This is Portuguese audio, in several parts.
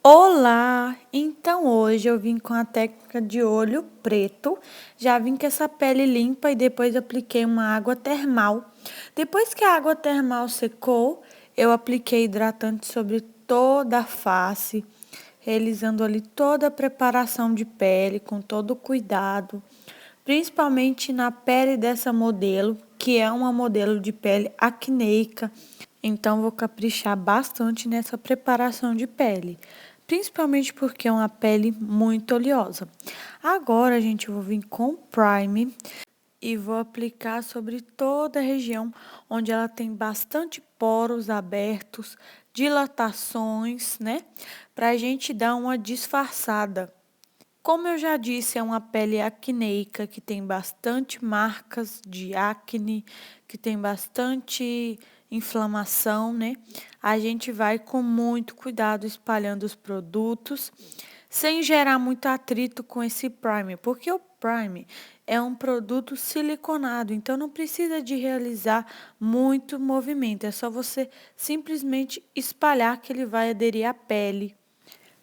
Olá! Então hoje eu vim com a técnica de olho preto. Já vim com essa pele limpa e depois apliquei uma água termal. Depois que a água termal secou, eu apliquei hidratante sobre toda a face, realizando ali toda a preparação de pele com todo cuidado, principalmente na pele dessa modelo, que é uma modelo de pele acneica. Então, vou caprichar bastante nessa preparação de pele, principalmente porque é uma pele muito oleosa. Agora, gente, eu vou vir com o Prime e vou aplicar sobre toda a região onde ela tem bastante poros abertos, dilatações, né? Pra gente dar uma disfarçada. Como eu já disse, é uma pele acneica que tem bastante marcas de acne, que tem bastante inflamação, né? A gente vai com muito cuidado espalhando os produtos, sem gerar muito atrito com esse primer, porque o primer é um produto siliconado, então não precisa de realizar muito movimento, é só você simplesmente espalhar que ele vai aderir à pele.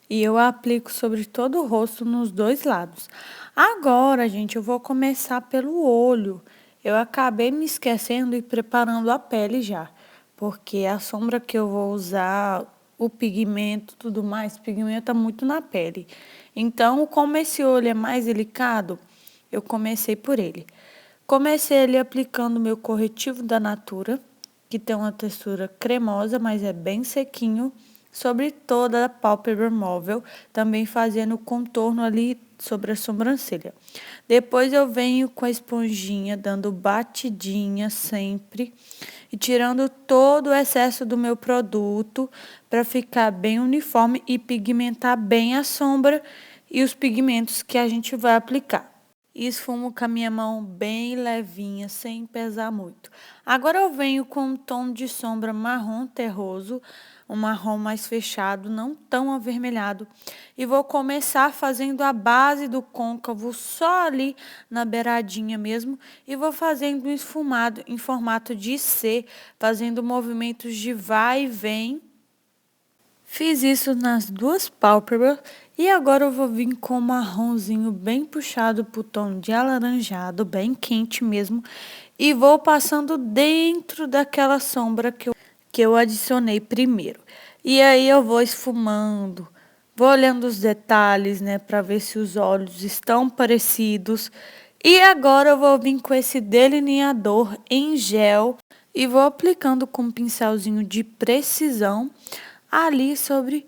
E eu aplico sobre todo o rosto nos dois lados. Agora, gente, eu vou começar pelo olho. Eu acabei me esquecendo e preparando a pele já. Porque a sombra que eu vou usar, o pigmento, tudo mais, pigmenta muito na pele. Então, como esse olho é mais delicado, eu comecei por ele. Comecei ele aplicando meu corretivo da Natura, que tem uma textura cremosa, mas é bem sequinho, sobre toda a pálpebra móvel, também fazendo o contorno ali sobre a sobrancelha. Depois eu venho com a esponjinha, dando batidinha sempre e tirando todo o excesso do meu produto para ficar bem uniforme e pigmentar bem a sombra e os pigmentos que a gente vai aplicar. E esfumo com a minha mão bem levinha, sem pesar muito. Agora eu venho com um tom de sombra marrom terroso, um marrom mais fechado, não tão avermelhado. E vou começar fazendo a base do côncavo só ali na beiradinha mesmo. E vou fazendo um esfumado em formato de C, fazendo movimentos de vai e vem. Fiz isso nas duas pálpebras e agora eu vou vir com um marronzinho bem puxado pro tom de alaranjado, bem quente mesmo, e vou passando dentro daquela sombra que eu adicionei primeiro. E aí eu vou esfumando, vou olhando os detalhes, né, para ver se os olhos estão parecidos. E agora eu vou vir com esse delineador em gel e vou aplicando com um pincelzinho de precisão ali sobre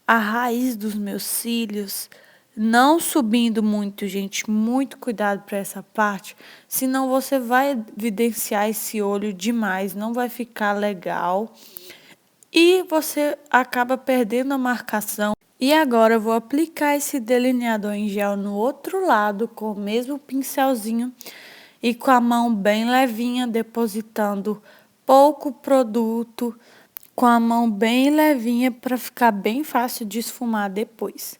a raiz dos meus cílios, não subindo muito, gente, muito cuidado para essa parte, senão você vai evidenciar esse olho demais, não vai ficar legal e você acaba perdendo a marcação. E agora eu vou aplicar esse delineador em gel no outro lado com o mesmo pincelzinho e com a mão bem levinha, depositando pouco produto, com a mão bem levinha para ficar bem fácil de esfumar depois.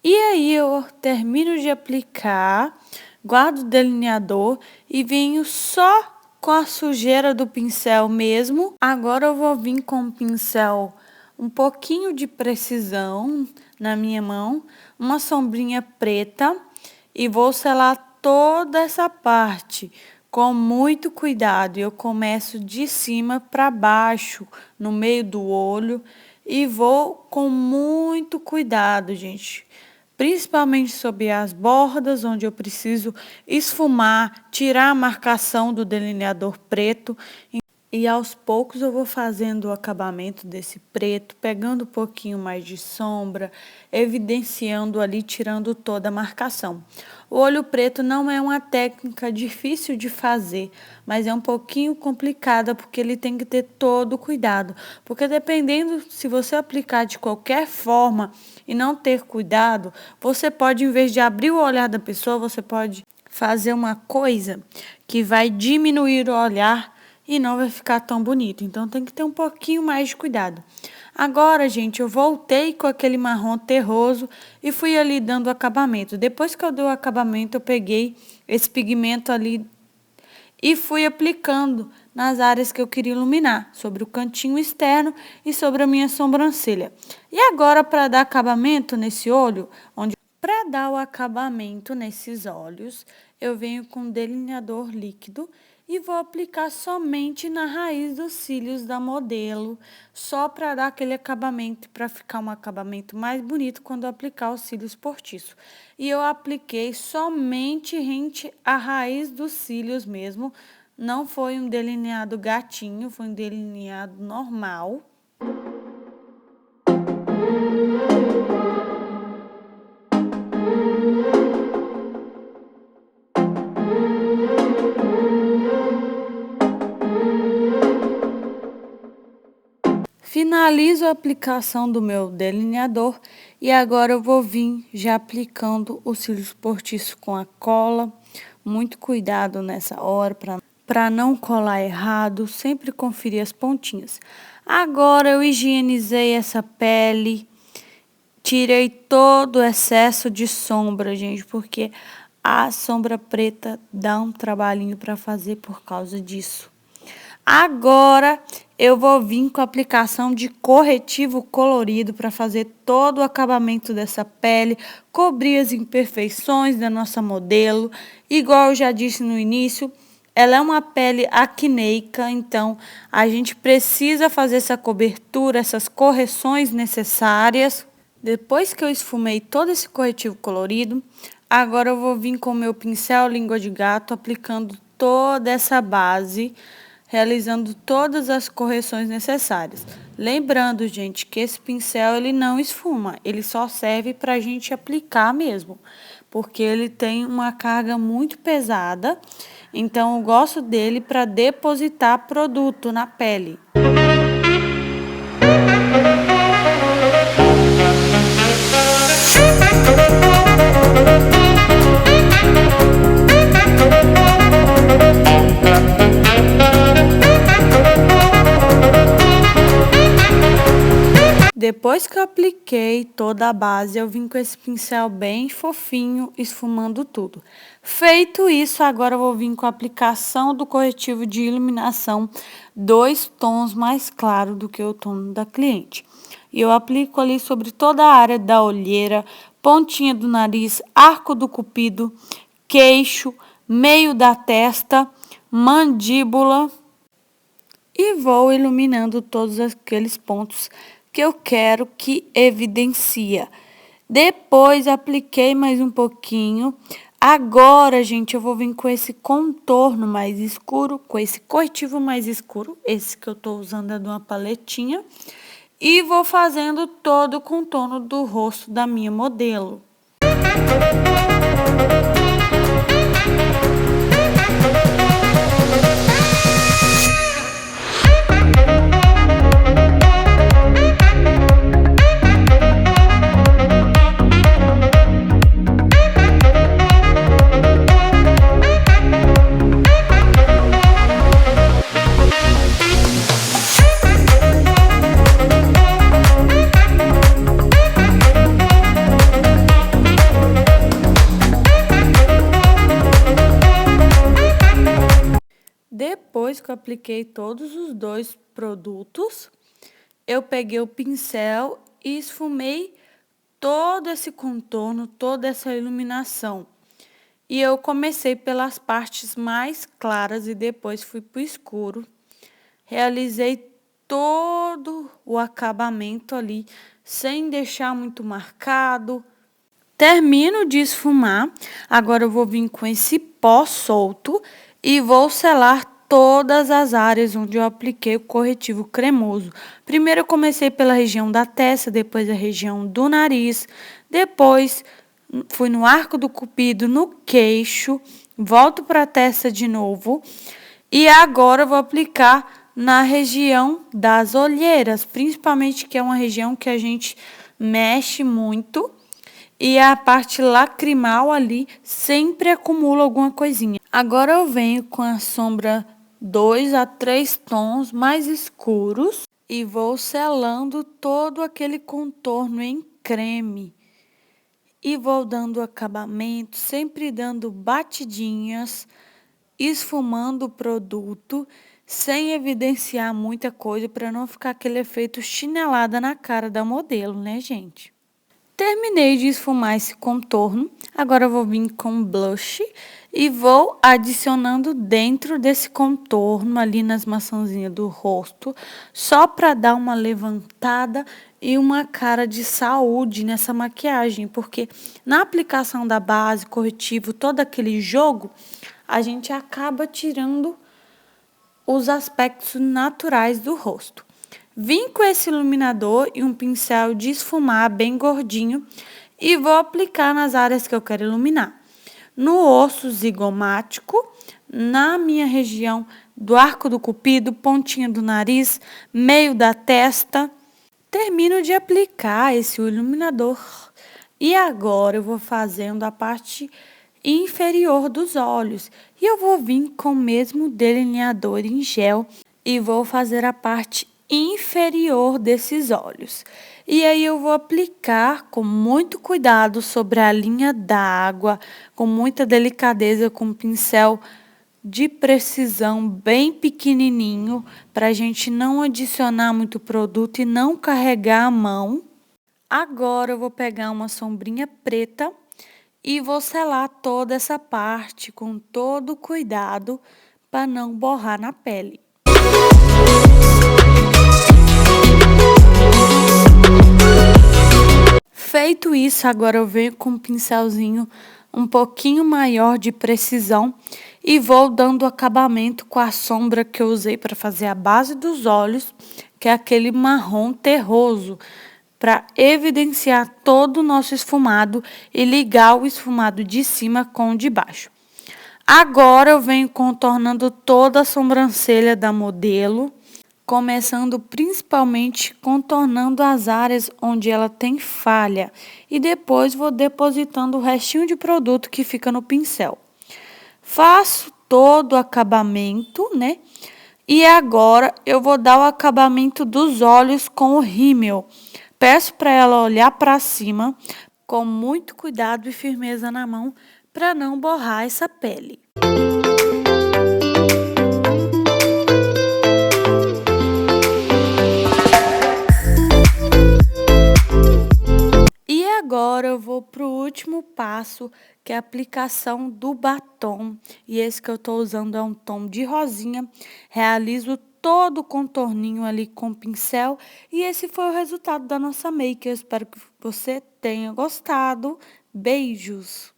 E aí eu termino de aplicar, guardo o delineador e venho só com a sujeira do pincel mesmo. Agora eu vou vir com o pincel um pouquinho de precisão na minha mão, uma sombrinha preta e vou selar toda essa parte com muito cuidado. Eu começo de cima para baixo, no meio do olho e vou com muito cuidado, gente. Principalmente sobre as bordas, onde eu preciso esfumar, tirar a marcação do delineador preto. E aos poucos eu vou fazendo o acabamento desse preto, pegando um pouquinho mais de sombra, evidenciando ali, tirando toda a marcação. O olho preto não é uma técnica difícil de fazer, mas é um pouquinho complicada porque ele tem que ter todo o cuidado. Porque dependendo se você aplicar de qualquer forma e não ter cuidado, você pode, em vez de abrir o olhar da pessoa, você pode fazer uma coisa que vai diminuir o olhar e não vai ficar tão bonito. Então tem que ter um pouquinho mais de cuidado. Agora, gente, eu voltei com aquele marrom terroso e fui ali dando acabamento. Depois que eu dei o acabamento, eu peguei esse pigmento ali e fui aplicando nas áreas que eu queria iluminar, sobre o cantinho externo e sobre a minha sobrancelha. E agora, para dar acabamento nesse olho, para dar o acabamento nesses olhos, eu venho com delineador líquido e vou aplicar somente na raiz dos cílios da modelo, só para dar aquele acabamento, para ficar um acabamento mais bonito quando eu aplicar os cílios postiços. E eu apliquei somente rente à raiz dos cílios mesmo, não foi um delineado gatinho, foi um delineado normal. Finalizo a aplicação do meu delineador e agora eu vou vir já aplicando os cílios postiços com a cola. Muito cuidado nessa hora para não colar errado, sempre conferir as pontinhas. Agora eu higienizei essa pele, tirei todo o excesso de sombra, gente, porque a sombra preta dá um trabalhinho para fazer por causa disso. Agora eu vou vir com a aplicação de corretivo colorido para fazer todo o acabamento dessa pele, cobrir as imperfeições da nossa modelo. Igual eu já disse no início, ela é uma pele acneica, então a gente precisa fazer essa cobertura, essas correções necessárias. Depois que eu esfumei todo esse corretivo colorido, agora eu vou vir com o meu pincel língua de gato, aplicando toda essa base, realizando todas as correções necessárias. Lembrando, gente, que esse pincel ele não esfuma, ele só serve para a gente aplicar mesmo, porque ele tem uma carga muito pesada, então eu gosto dele para depositar produto na pele. Depois que eu apliquei toda a base, eu vim com esse pincel bem fofinho, esfumando tudo. Feito isso, agora eu vou vir com a aplicação do corretivo de iluminação, 2 tons mais claro do que o tom da cliente. E eu aplico ali sobre toda a área da olheira, pontinha do nariz, arco do cupido, queixo, meio da testa, mandíbula. E vou iluminando todos aqueles pontos que eu quero que evidencia. Depois apliquei mais um pouquinho. Agora, gente, eu vou vir com esse contorno mais escuro, com esse corretivo mais escuro, esse que eu tô usando é de uma paletinha, e vou fazendo todo o contorno do rosto da minha modelo. Depois que eu apliquei todos os 2 produtos, eu peguei o pincel e esfumei todo esse contorno, toda essa iluminação. E eu comecei pelas partes mais claras e depois fui para o escuro. Realizei todo o acabamento ali, sem deixar muito marcado. Termino de esfumar, agora eu vou vir com esse pó solto e vou selar todas as áreas onde eu apliquei o corretivo cremoso. Primeiro eu comecei pela região da testa, depois a região do nariz, depois fui no arco do cupido, no queixo, volto para a testa de novo e agora eu vou aplicar na região das olheiras, principalmente que é uma região que a gente mexe muito. E a parte lacrimal ali sempre acumula alguma coisinha. Agora eu venho com a sombra 2 a 3 tons mais escuros e vou selando todo aquele contorno em creme. E vou dando acabamento, sempre dando batidinhas, esfumando o produto, sem evidenciar muita coisa para não ficar aquele efeito chinelada na cara da modelo, né, gente? Terminei de esfumar esse contorno, agora eu vou vir com blush e vou adicionando dentro desse contorno, ali nas maçãzinhas do rosto, só para dar uma levantada e uma cara de saúde nessa maquiagem, porque na aplicação da base, corretivo, todo aquele jogo, a gente acaba tirando os aspectos naturais do rosto. Vim com esse iluminador e um pincel de esfumar bem gordinho e vou aplicar nas áreas que eu quero iluminar. No osso zigomático, na minha região do arco do cupido, pontinha do nariz, meio da testa. Termino de aplicar esse iluminador e agora eu vou fazendo a parte inferior dos olhos. E eu vou vir com o mesmo delineador em gel e vou fazer a parte inferior desses olhos. E aí eu vou aplicar com muito cuidado sobre a linha d'água, com muita delicadeza, com um pincel de precisão bem pequenininho, para a gente não adicionar muito produto e não carregar a mão. Agora eu vou pegar uma sombrinha preta e vou selar toda essa parte com todo cuidado para não borrar na pele. Feito isso, agora eu venho com um pincelzinho um pouquinho maior de precisão e vou dando acabamento com a sombra que eu usei para fazer a base dos olhos, que é aquele marrom terroso, para evidenciar todo o nosso esfumado e ligar o esfumado de cima com o de baixo. Agora eu venho contornando toda a sobrancelha da modelo, começando principalmente contornando as áreas onde ela tem falha e depois vou depositando o restinho de produto que fica no pincel. Faço todo o acabamento, né? E agora eu vou dar o acabamento dos olhos com o rímel. Peço para ela olhar para cima com muito cuidado e firmeza na mão para não borrar essa pele. E agora eu vou para o último passo, que é a aplicação do batom. E esse que eu estou usando é um tom de rosinha. Realizo todo o contorninho ali com o pincel. E esse foi o resultado da nossa make. Eu espero que você tenha gostado. Beijos!